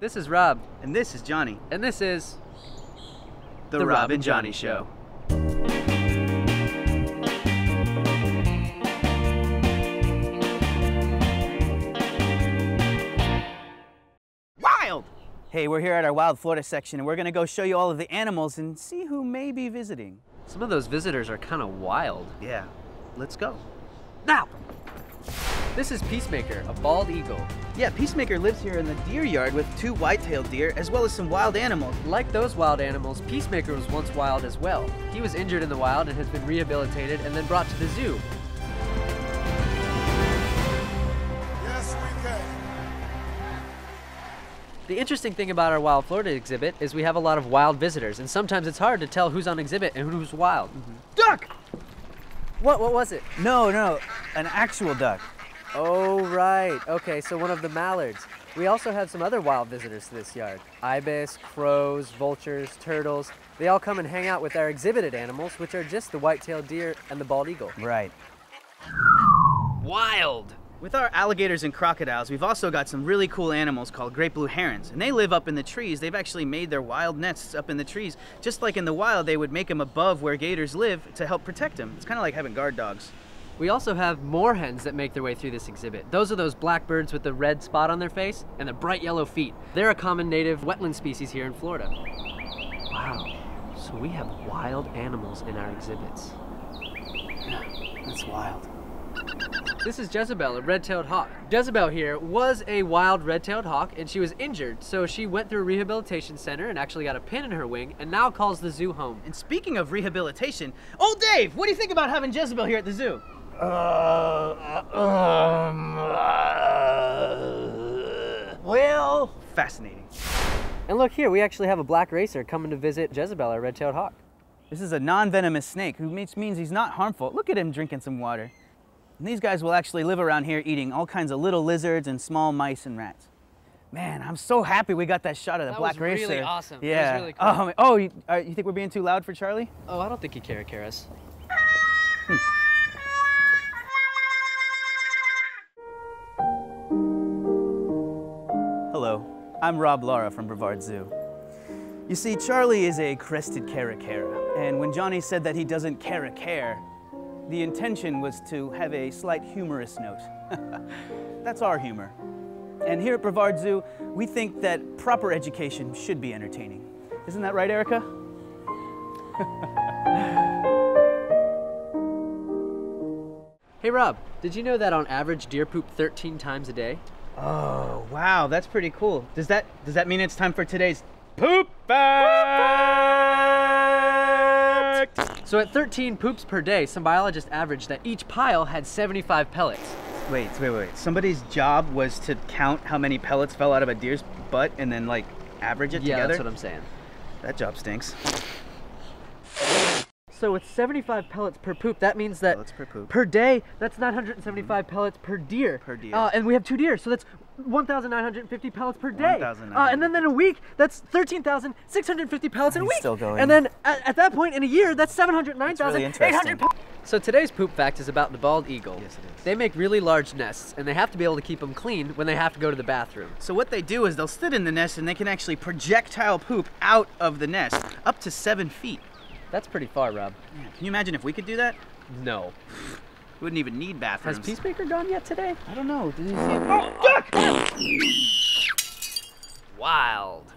This is Rob. And this is Johnny. And this is The Rob and Johnny Show. Wild! Hey, we're here at our Wild Florida section, and we're gonna go show you all of the animals and see who may be visiting. Some of those visitors are kind of wild. Yeah, let's go. Now! This is Peacemaker, a bald eagle. Yeah, Peacemaker lives here in the deer yard with 2 white-tailed deer, as well as some wild animals. Like those wild animals, Peacemaker was once wild as well. He was injured in the wild and has been rehabilitated and then brought to the zoo. Yes, we can. The interesting thing about our Wild Florida exhibit is we have a lot of wild visitors, and sometimes it's hard to tell who's on exhibit and who's wild. Duck! What was it? No, an actual duck. Oh, right. Okay, so one of the mallards. We also have some other wild visitors to this yard. Ibis, crows, vultures, turtles. They all come and hang out with our exhibited animals, which are just the white-tailed deer and the bald eagle. Right. Wild! With our alligators and crocodiles, we've also got some really cool animals called great blue herons, and they live up in the trees. They've actually made their wild nests up in the trees. Just like in the wild, they would make them above where gators live to help protect them. It's kind of like having guard dogs. We also have moorhens that make their way through this exhibit. Those are those black birds with the red spot on their face and the bright yellow feet. They're a common native wetland species here in Florida. Wow, so we have wild animals in our exhibits. That's wild. This is Jezebel, a red-tailed hawk. Jezebel here was a wild red-tailed hawk, and she was injured, so she went through a rehabilitation center and actually got a pin in her wing, and now calls the zoo home. And speaking of rehabilitation, old Dave, what do you think about having Jezebel here at the zoo? Well, fascinating. And look here, we actually have a black racer coming to visit Jezebel, our red-tailed hawk. This is a non-venomous snake, which means he's not harmful. Look at him drinking some water. And these guys will actually live around here eating all kinds of little lizards and small mice and rats. Man, I'm so happy we got that shot of the black racer. That was really awesome. Yeah. That was really cool. Oh, you think we're being too loud for Charlie? Oh, I don't think he cares. Hello, I'm Rob Lara from Brevard Zoo. You see, Charlie is a crested Caracara, and when Johnny said that he doesn't care a care, the intention was to have a slight humorous note. That's our humor. And here at Brevard Zoo, we think that proper education should be entertaining. Isn't that right, Erica? Hey Rob, did you know that on average deer poop 13 times a day? Oh, wow, that's pretty cool. Does that mean it's time for today's poop fact? So at 13 poops per day, some biologists averaged that each pile had 75 pellets. Wait. Somebody's job was to count how many pellets fell out of a deer's butt and then, like, average it together? Yeah, that's what I'm saying. That job stinks. So with 75 pellets per poop, that means that Pellets per poop. per day, that's 975 pellets per deer. Per deer. And we have 2 deer, so that's 1,950 pellets per day. 1,950. And then in a week, that's 13,650 pellets in a week. Still going. And then at that point in a year, that's 709,800 interesting. pellets. So today's poop fact is about the bald eagle. Yes, it is. They make really large nests, and they have to be able to keep them clean when they have to go to the bathroom. So what they do is they'll sit in the nest and they can actually projectile poop out of the nest up to 7 feet. That's pretty far, Rob. Man, can you imagine if we could do that? No. We wouldn't even need bathrooms. Has Peacemaker gone yet today? I don't know. Did you see it? Oh, duck! Wild.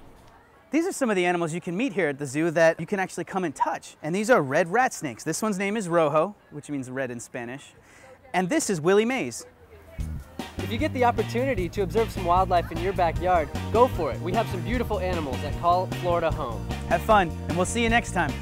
These are some of the animals you can meet here at the zoo that you can actually come and touch. And these are red rat snakes. This one's name is Rojo, which means red in Spanish. And this is Willie Mays. If you get the opportunity to observe some wildlife in your backyard, go for it. We have some beautiful animals that call Florida home. Have fun, and we'll see you next time.